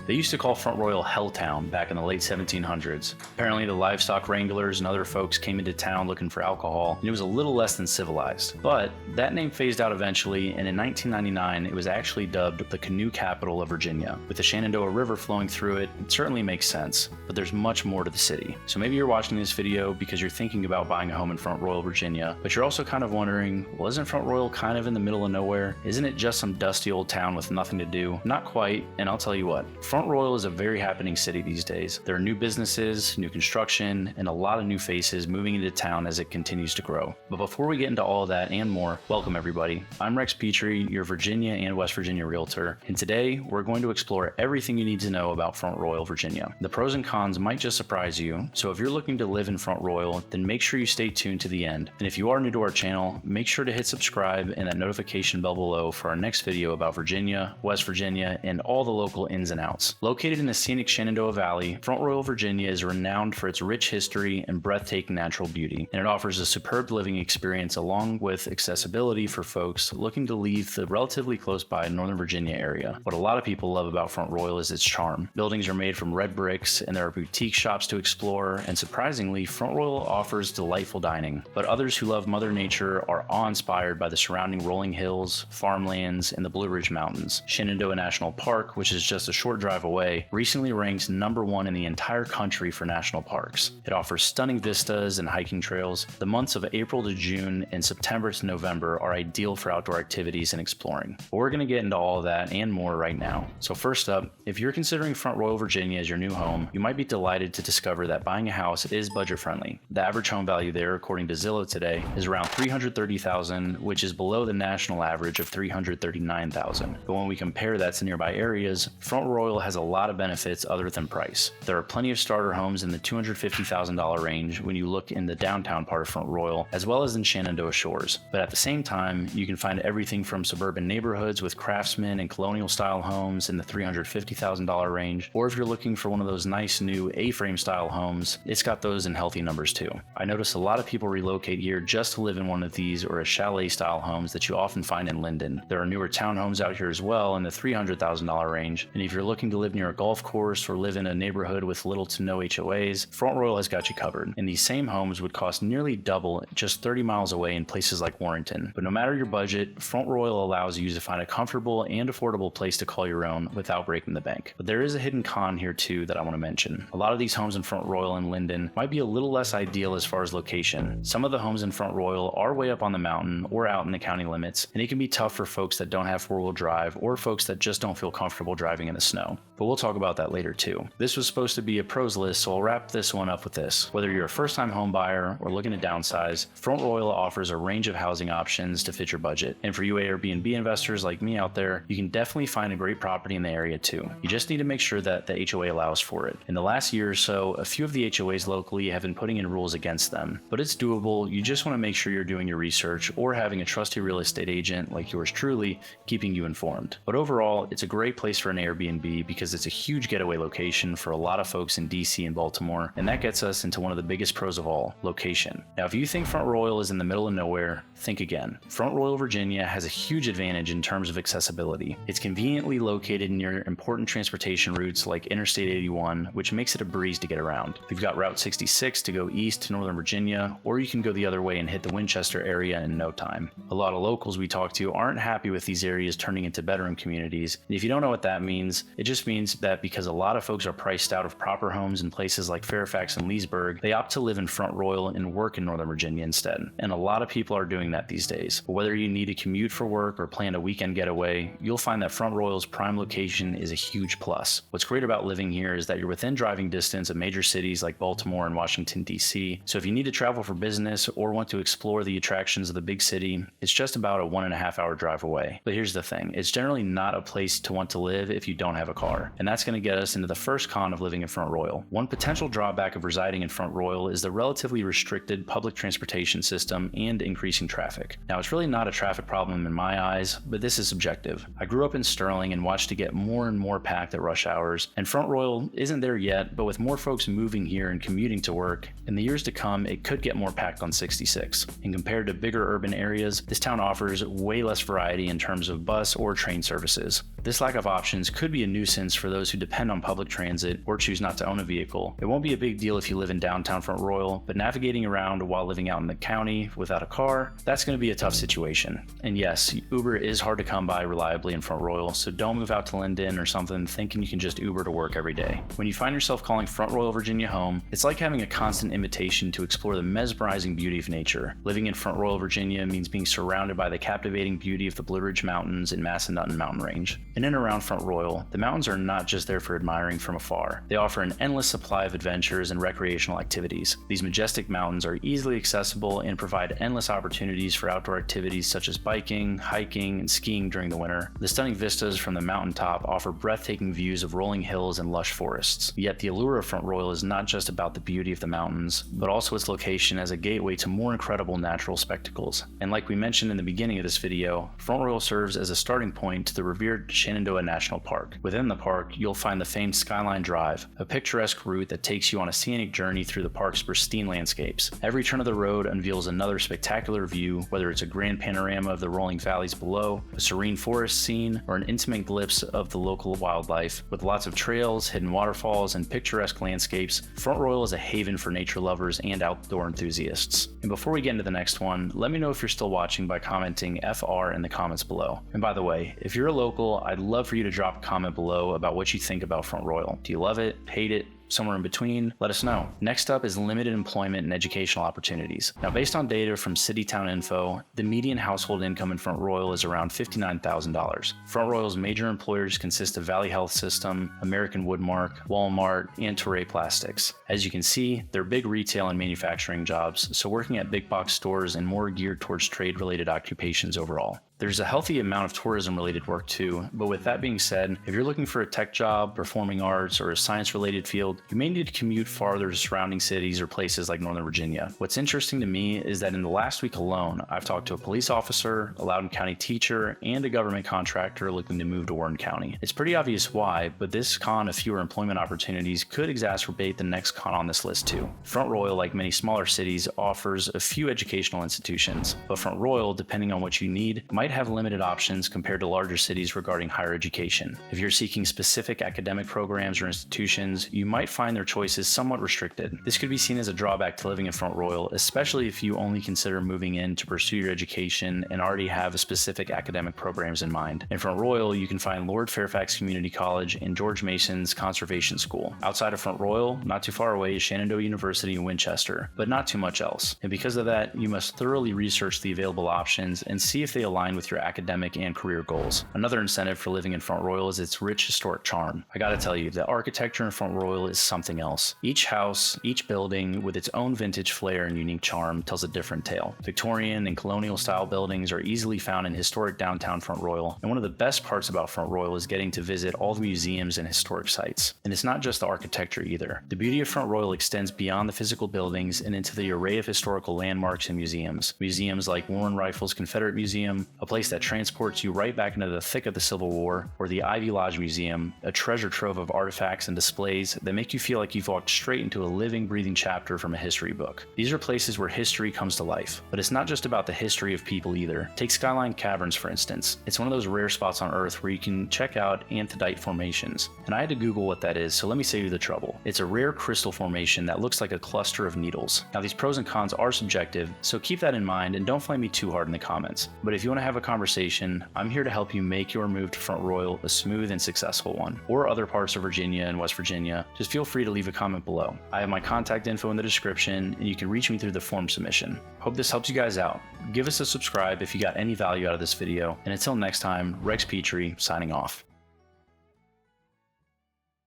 They used to call Front Royal Helltown back in the late 1700s. Apparently the livestock wranglers and other folks came into town looking for alcohol, and it was a little less than civilized. But that name phased out eventually, and in 1999 it was actually dubbed the canoe capital of Virginia. With the Shenandoah River flowing through it, it certainly makes sense, but there's much more to the city. So maybe you're watching this video because you're thinking about buying a home in Front Royal, Virginia, but you're also kind of wondering, well, isn't Front Royal kind of in the middle of nowhere? Isn't it just some dusty old town with nothing to do? Not quite, and I'll tell you what, Front Royal is a very happening city these days. There are new businesses, new construction, and a lot of new faces moving into town as it continues to grow. But before we get into all of that and more, welcome everybody. I'm Rex Petrie, your Virginia and West Virginia realtor, and today we're going to explore everything you need to know about Front Royal, Virginia. The pros and cons might just surprise you, so if you're looking to live in Front Royal, then make sure you stay tuned to the end. And if you are new to our channel, make sure to hit subscribe and that notification bell below for our next video about Virginia, West Virginia, and all the local ins and outs. Located in the scenic Shenandoah Valley, Front Royal, Virginia is renowned for its rich history and breathtaking natural beauty, and it offers a superb living experience along with accessibility for folks looking to leave the relatively close by Northern Virginia area. What a lot of people love about Front Royal is its charm. Buildings are made from red bricks, and there are boutique shops to explore, and surprisingly, Front Royal offers delightful dining. But others who love Mother Nature are awe-inspired by the surrounding rolling hills, farmlands, and the Blue Ridge Mountains. Shenandoah National Park, which is just a short drive away, recently ranked #1 in the entire country for national parks. It offers stunning vistas and hiking trails. The months of April to June and September to November are ideal for outdoor activities and exploring. But we're going to get into all of that and more right now. So first up, if you're considering Front Royal, Virginia as your new home, you might be delighted to discover that buying a house is budget friendly. The average home value there, according to Zillow today, is around $330,000, which is below the national average of $339,000. But when we compare that to nearby areas, Front Royal has a lot of benefits other than price. There are plenty of starter homes in the $250,000 range when you look in the downtown part of Front Royal, as well as in Shenandoah Shores. But at the same time, you can find everything from suburban neighborhoods with craftsman and colonial style homes in the $350,000 range, or if you're looking for one of those nice new A-frame style homes, it's got those in healthy numbers too. I notice a lot of people relocate here just to live in one of these or a chalet style homes that you often find in Linden. There are newer townhomes out here as well in the $300,000 range, and if you're looking to live near a golf course or live in a neighborhood with little to no HOAs, Front Royal has got you covered. And these same homes would cost nearly double just 30 miles away in places like Warrenton. But no matter your budget, Front Royal allows you to find a comfortable and affordable place to call your own without breaking the bank. But there is a hidden con here too that I want to mention. A lot of these homes in Front Royal and Linden might be a little less ideal as far as location. Some of the homes in Front Royal are way up on the mountain or out in the county limits, and it can be tough for folks that don't have four-wheel drive or folks that just don't feel comfortable driving in the snow. But we'll talk about that later too. This was supposed to be a pros list, so I'll wrap this one up with this. Whether you're a first-time home buyer or looking to downsize, Front Royal offers a range of housing options to fit your budget. And for you Airbnb investors like me out there, you can definitely find a great property in the area too. You just need to make sure that the HOA allows for it. In the last year or so, a few of the HOAs locally have been putting in rules against them, but it's doable. You just want to make sure you're doing your research or having a trusty real estate agent like yours truly keeping you informed. But overall, it's a great place for an Airbnb because it's a huge getaway location for a lot of folks in DC and Baltimore, and that gets us into one of the biggest pros of all, location. Now, if you think Front Royal is in the middle of nowhere, think again. Front Royal, Virginia has a huge advantage in terms of accessibility. It's conveniently located near important transportation routes like Interstate 81, which makes it a breeze to get around. You've got Route 66 to go east to Northern Virginia, or you can go the other way and hit the Winchester area in no time. A lot of locals we talk to aren't happy with these areas turning into bedroom communities, and if you don't know what that means, it just means that because a lot of folks are priced out of proper homes in places like Fairfax and Leesburg, they opt to live in Front Royal and work in Northern Virginia instead. And a lot of people are doing that these days. But whether you need to commute for work or plan a weekend getaway, you'll find that Front Royal's prime location is a huge plus. What's great about living here is that you're within driving distance of major cities like Baltimore and Washington, D.C. So if you need to travel for business or want to explore the attractions of the big city, it's just about a 1.5 hour drive away. But here's the thing, it's generally not a place to want to live if you don't have a car. And that's going to get us into the first con of living in Front Royal. One potential drawback of residing in Front Royal is the relatively restricted public transportation system and increasing traffic. Now, it's really not a traffic problem in my eyes, but this is subjective. I grew up in Sterling and watched it get more and more packed at rush hours, and Front Royal isn't there yet, but with more folks moving here and commuting to work, in the years to come, it could get more packed on 66. And compared to bigger urban areas, this town offers way less variety in terms of bus or train services. This lack of options could be a nuisance for those who depend on public transit or choose not to own a vehicle. It won't be a big deal if you live in downtown Front Royal, but navigating around while living out in the county without a car, that's going to be a tough situation. And yes, Uber is hard to come by reliably in Front Royal, so don't move out to Linden or something thinking you can just Uber to work every day. When you find yourself calling Front Royal, Virginia home, it's like having a constant invitation to explore the mesmerizing beauty of nature. Living in Front Royal, Virginia means being surrounded by the captivating beauty of the Blue Ridge Mountains and Massanutten Mountain Range. In and around Front Royal, the mountains are not just there for admiring from afar. They offer an endless supply of adventures and recreational activities. These majestic mountains are easily accessible and provide endless opportunities for outdoor activities such as biking, hiking, and skiing during the winter. The stunning vistas from the mountaintop offer breathtaking views of rolling hills and lush forests. Yet the allure of Front Royal is not just about the beauty of the mountains, but also its location as a gateway to more incredible natural spectacles. And like we mentioned in the beginning of this video, Front Royal serves as a starting point to the revered Shenandoah National Park. Within the park, you'll find the famed Skyline Drive, a picturesque route that takes you on a scenic journey through the park's pristine landscapes. Every turn of the road unveils another spectacular view, whether it's a grand panorama of the rolling valleys below, a serene forest scene, or an intimate glimpse of the local wildlife. With lots of trails, hidden waterfalls, and picturesque landscapes, Front Royal is a haven for nature lovers and outdoor enthusiasts. And before we get into the next one, let me know if you're still watching by commenting FR in the comments below. And by the way, if you're a local, I'd love for you to drop a comment below about what you think about Front Royal. Do you love it? Hate it? Somewhere in between? Let us know. Next up is limited employment and educational opportunities. Now, based on data from CityTown Info, the median household income in Front Royal is around $59,000. Front Royal's major employers consist of Valley Health System, American Woodmark, Walmart, and Toray Plastics. As you can see, they're big retail and manufacturing jobs, so working at big box stores and more geared towards trade-related occupations overall. There's a healthy amount of tourism-related work too, but with that being said, if you're looking for a tech job, performing arts, or a science-related field, you may need to commute farther to surrounding cities or places like Northern Virginia. What's interesting to me is that in the last week alone, I've talked to a police officer, a Loudoun County teacher, and a government contractor looking to move to Warren County. It's pretty obvious why, but this con of fewer employment opportunities could exacerbate the next con on this list too. Front Royal, like many smaller cities, offers a few educational institutions, but Front Royal, depending on what you need, might have limited options compared to larger cities regarding higher education. If you're seeking specific academic programs or institutions, you might find their choices somewhat restricted. This could be seen as a drawback to living in Front Royal, especially if you only consider moving in to pursue your education and already have specific academic programs in mind. In Front Royal, you can find Lord Fairfax Community College and George Mason's Conservation School. Outside of Front Royal, not too far away, is Shenandoah University in Winchester, but not too much else. And because of that, you must thoroughly research the available options and see if they align with your academic and career goals. Another incentive for living in Front Royal is its rich historic charm. I gotta tell you, the architecture in Front Royal is something else. Each house, each building, with its own vintage flair and unique charm, tells a different tale. Victorian and colonial style buildings are easily found in historic downtown Front Royal, and one of the best parts about Front Royal is getting to visit all the museums and historic sites. And it's not just the architecture either. The beauty of Front Royal extends beyond the physical buildings and into the array of historical landmarks and museums. Museums like Warren Rifles Confederate Museum, a place that transports you right back into the thick of the Civil War, or the Ivy Lodge Museum, a treasure trove of artifacts and displays that make you feel like you've walked straight into a living, breathing chapter from a history book. These are places where history comes to life, but it's not just about the history of people either. Take Skyline Caverns, for instance. It's one of those rare spots on Earth where you can check out anthodite formations, and I had to Google what that is, so let me save you the trouble. It's a rare crystal formation that looks like a cluster of needles. Now, these pros and cons are subjective, so keep that in mind and don't flame me too hard in the comments. But if you want to have a conversation, I'm here to help you make your move to Front Royal a smooth and successful one. Or other parts of Virginia and West Virginia, just feel free to leave a comment below. I have my contact info in the description, and you can reach me through the form submission. Hope this helps you guys out. Give us a subscribe if you got any value out of this video, and until next time, Rex Petrie signing off.